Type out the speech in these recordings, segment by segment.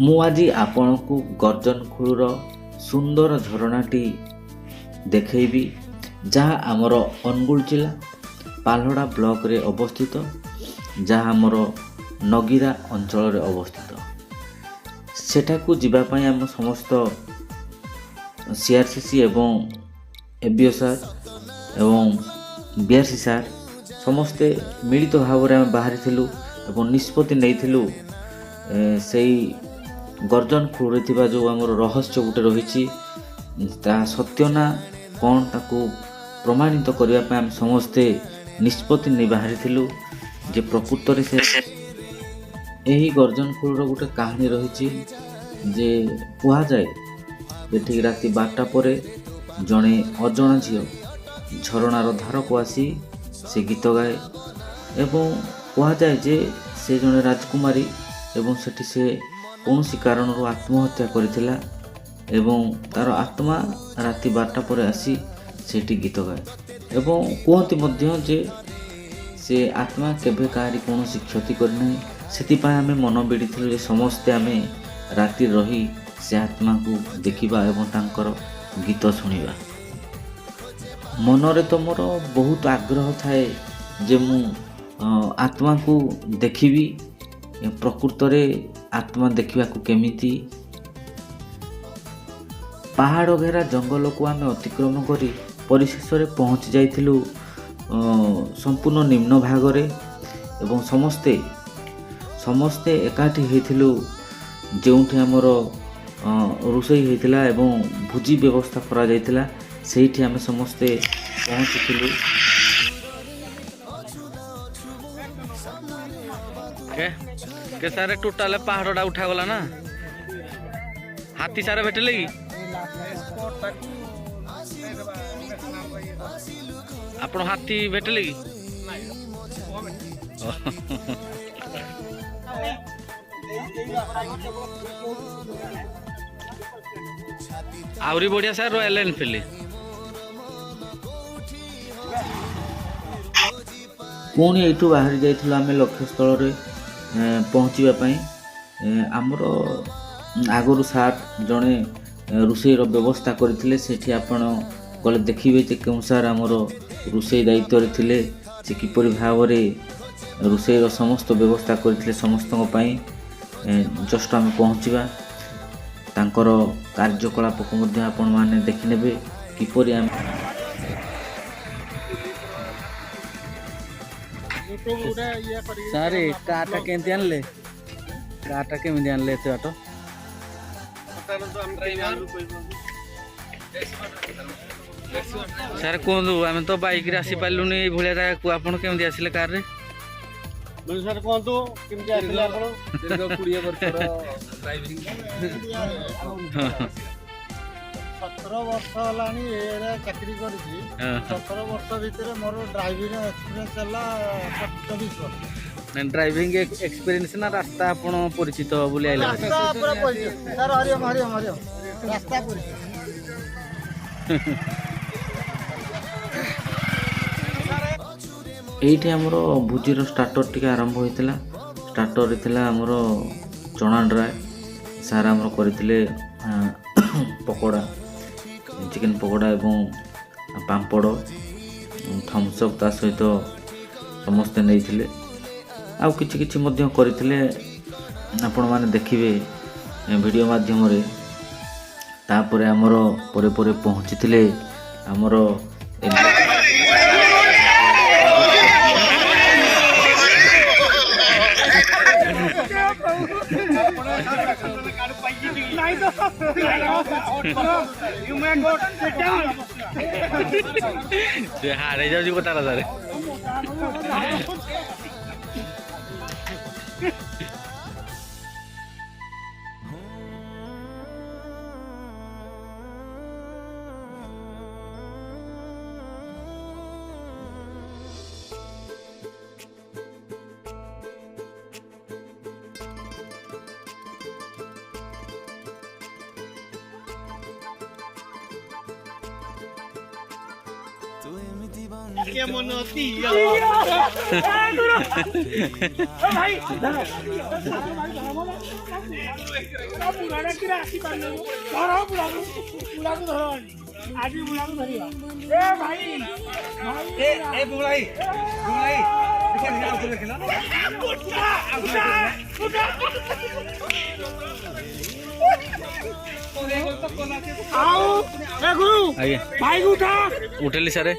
ମୁଁ ଆଜି ଆପଣଙ୍କୁ ଗର୍ଜନଖୋଲର ସୁନ୍ଦର ଝରଣାଟି ଦେଖେଇବି, ଯାହା ଆମର ଅନୁଗୁଳ ଜିଲ୍ଲା ପାଲହଡ଼ା ବ୍ଲକରେ ଅବସ୍ଥିତ, ଯାହା ଆମର ନଗିରା ଅଞ୍ଚଳରେ ଅବସ୍ଥିତ। ସେଠାକୁ ଯିବା ପାଇଁ ଆମ ସମସ୍ତ CRCC ଏବଂ ABO ସାର୍ ଏବଂ BRC ସାର୍ ସମସ୍ତେ ମିଳିତ ଭାବରେ ଆମେ ବାହାରିଥିଲୁ ଏବଂ ନିଷ୍ପତ୍ତି ନେଇଥିଲୁ ସେଇ ଗର୍ଜନଖୋଲରେ ଥିବା ଯେଉଁ ଆମର ରହସ୍ୟ ଗୋଟେ ରହିଛି ତାହା ସତ୍ୟ ନା କ'ଣ ତାକୁ ପ୍ରମାଣିତ କରିବା ପାଇଁ ଆମେ ସମସ୍ତେ ନିଷ୍ପତ୍ତି ନେଇ ବାହାରିଥିଲୁ ଯେ ପ୍ରକୃତରେ ଏହି ଗର୍ଜନଖୋଲର ଗୋଟେ କାହାଣୀ ରହିଛି। ଯେ କୁହାଯାଏ ଏଠିକି ରାତି 12ଟା ପରେ ଜଣେ ଅଜଣା ଝିଅ ଝରଣାର ଧାରକୁ ଆସି ସେ ଗୀତ ଗାଏ ଏବଂ କୁହାଯାଏ ଯେ ସେ ଜଣେ ରାଜକୁମାରୀ ଏବଂ ସେଠି ସେ କୌଣସି କାରଣରୁ ଆତ୍ମହତ୍ୟା କରିଥିଲା ଏବଂ ତାର ଆତ୍ମା ରାତି 12ଟା ପରେ ଆସି ସେଠି ଗୀତ ଗାଏ ଏବଂ କୁହନ୍ତି ମଧ୍ୟ ଯେ ସେ ଆତ୍ମା କେବେ କାହାରି କୌଣସି କ୍ଷତି କରିନାହିଁ। ସେଥିପାଇଁ ଆମେ ମନ ବିଡ଼ିଥିଲୁ ଯେ ସମସ୍ତେ ଆମେ ରାତି ରହି ସେ ଆତ୍ମାକୁ ଦେଖିବା ଏବଂ ତାଙ୍କର ଗୀତ ଶୁଣିବା। ମନରେ ତ ମୋର ବହୁତ ଆଗ୍ରହ ଥାଏ ଯେ ମୁଁ ଆତ୍ମାକୁ ଦେଖିବି, ପ୍ରକୃତରେ ଆତ୍ମା ଦେଖିବାକୁ କେମିତି। ପାହାଡ଼ ଘେରା ଜଙ୍ଗଲକୁ ଆମେ ଅତିକ୍ରମ କରି ପରିଶେଷରେ ପହଞ୍ଚି ଯାଇଥିଲୁ ସମ୍ପୂର୍ଣ୍ଣ ନିମ୍ନ ଭାଗରେ ଏବଂ ସମସ୍ତେ ଏକାଠି ହେଇଥିଲୁ ଯେଉଁଠି ଆମର ରୋଷେଇ ହେଇଥିଲା ଏବଂ ଭୋଜି ବ୍ୟବସ୍ଥା କରାଯାଇଥିଲା। ସେଇଠି ଆମେ ସମସ୍ତେ ପହଞ୍ଚିଥିଲୁ। के सारे टोटाल पहाड़ा उठागला ना हाथी सारे भेटले कि आपण हाथी भेटले कि आवरी बढ़िया सार रॉयल एनफील्ड पुणी एठू बाहरी जाइथिलु आमे लक्ष्यस्थल पहुँचवा आमर आगु सार जड़े रोषेईर व्यवस्था करते सेठी आपण गले देखिए जे क्यों सार आमर रोषेई दायित्व थे से किपर भाव रोषेईर समस्त व्यवस्था करते समस्त जस्ट आम पहुँचवा तांकर कार्यकलाप को आपण मैंने देखने किपर आम सारे काटा केमती आनले काटा केमती आनले एते बाटो सार कहूँ आम तो बाइक रे आसी पार्लुनी भलिया जागा को आपण केमती आसिले कार रे सर कहतु केमती आसिले आपण दीर्घ 20 वर्ष ड्राइविंग 17 वर्ष हलानी एरा चाकरी करछि 17 वर्ष भितर मोर ड्राइविंग एक्सपीरियंस हला 24 वर्ष ड्राइविंग एक्सपीरियंस ना रास्ता आपण परिचित बोली आइले रास्ता पूरा परिचित सर हरिओम रास्ता परिचित एइठी हमर भुजीर स्टार्टर टिके आरंभ होइतिला। स्टार्टर थिला हमर चना ड्राई सार हमर करथिले पकोड़ा चिकेन पकोड़ा एवं पांपड़ थम्स अप ता सहित समस्ते नहीं आउ किछि मध्य करथिले आपण माने देखिबे वीडियो माध्यम रे। तापर हमर परे परे पहुँचीथिले हमर हारे जाऊँ कथा सारे ଆଜ୍ଞା ଭାଇ ଉଠା ଉଠେଇଲି ସାରେ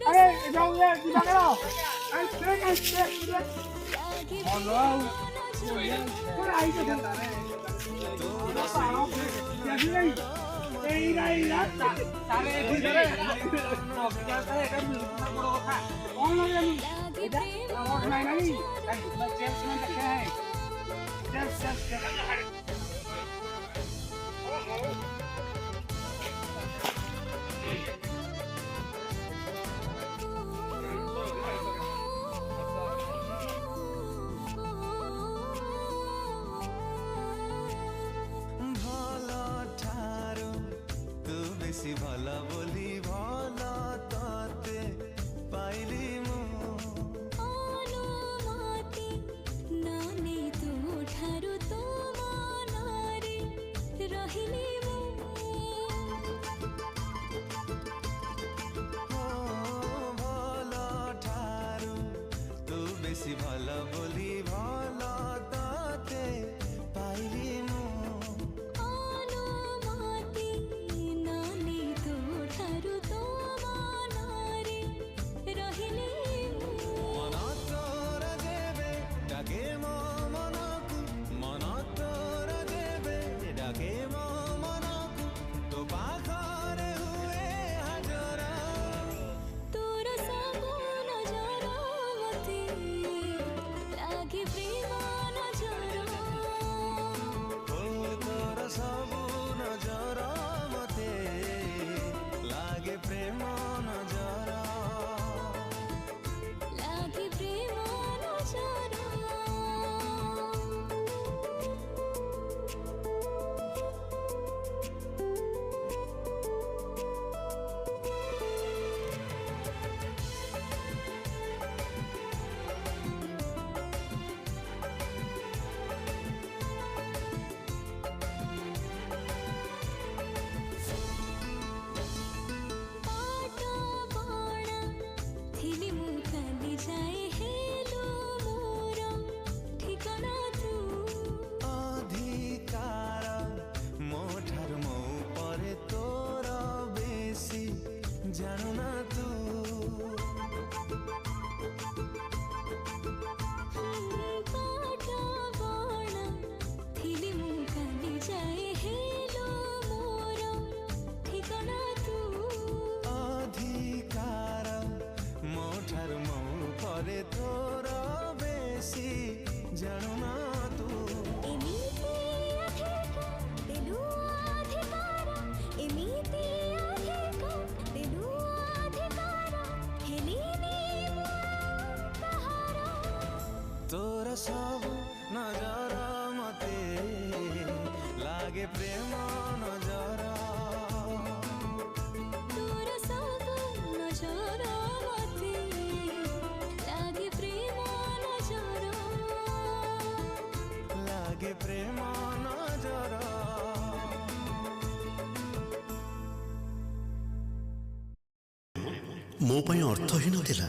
ମୋ ପାଇଁ ଅର୍ଥହୀନ ଥିଲା,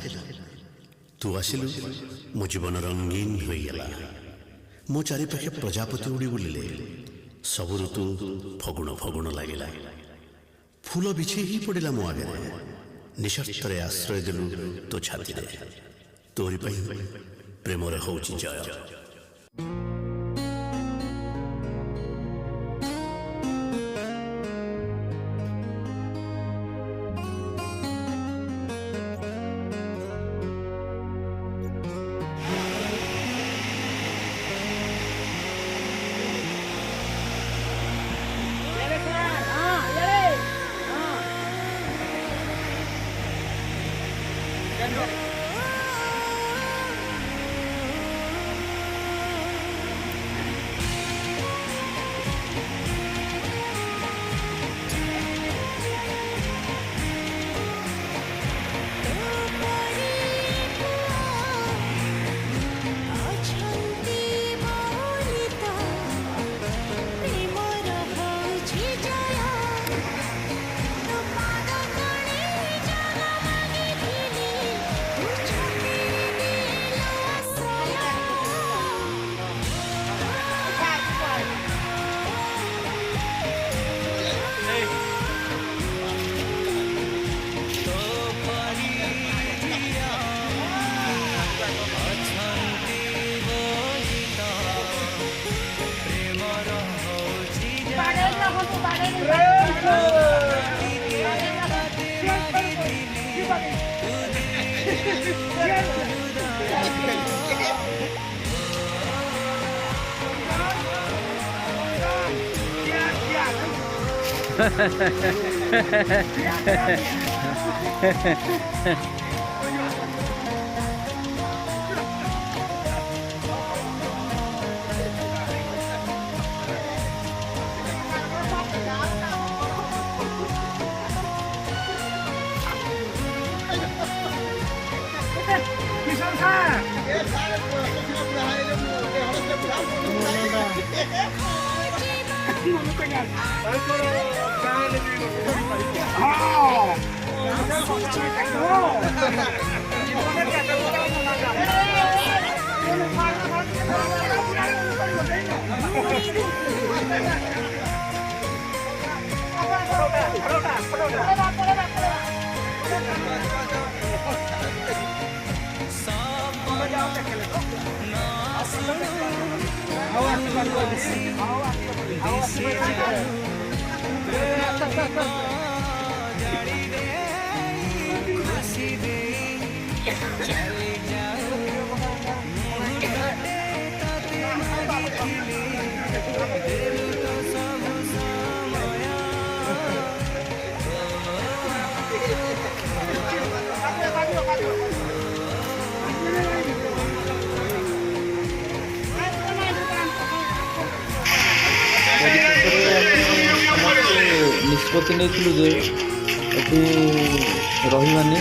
ତୁ ଆସିଲୁ ମୋ ଜୀବନ ରଙ୍ଗୀନ ହୋଇଗଲା। ମୋ ଚାରିପାଖେ ପ୍ରଜାପତି ଉଡ଼ି ବୁଲିଲେ, ସବୁ ଋତୁ ଫଗୁଣ ଫଗୁଣ ଲାଗିଲା। ଫୁଲ ବିଛେଇ ହିଁ ପଡ଼ିଲା ମୋ ଆଗରେ, ନିଃଶର୍ତ୍ତରେ ଆଶ୍ରୟ ଦେଲୁ ତୋ ଛାତିରେ। ତୋରି ପାଇଁ ପ୍ରେମରେ ହଉଛି ଜୟ। ନିଷ୍ପତ୍ତି ନେଇଥିଲୁ ଯେ ଏଠି ରହିବାନି,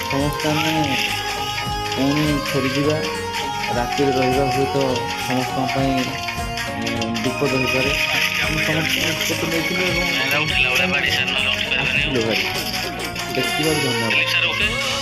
ସମସ୍ତେ ଆମେ ପୁଣି ଫେରିଯିବା। ରାତିରେ ରହିବା ହୁଏତ ସମସ୍ତଙ୍କ ପାଇଁ ବିପଦ ହୋଇପାରେ। ଆମେ ସମସ୍ତେ ନିଷ୍ପତ୍ତି ନେଇଥିଲୁ ଏବଂ ଆସିଲୁ ଭାରି। ଦେଖିଥିବାରୁ ଧନ୍ୟବାଦ।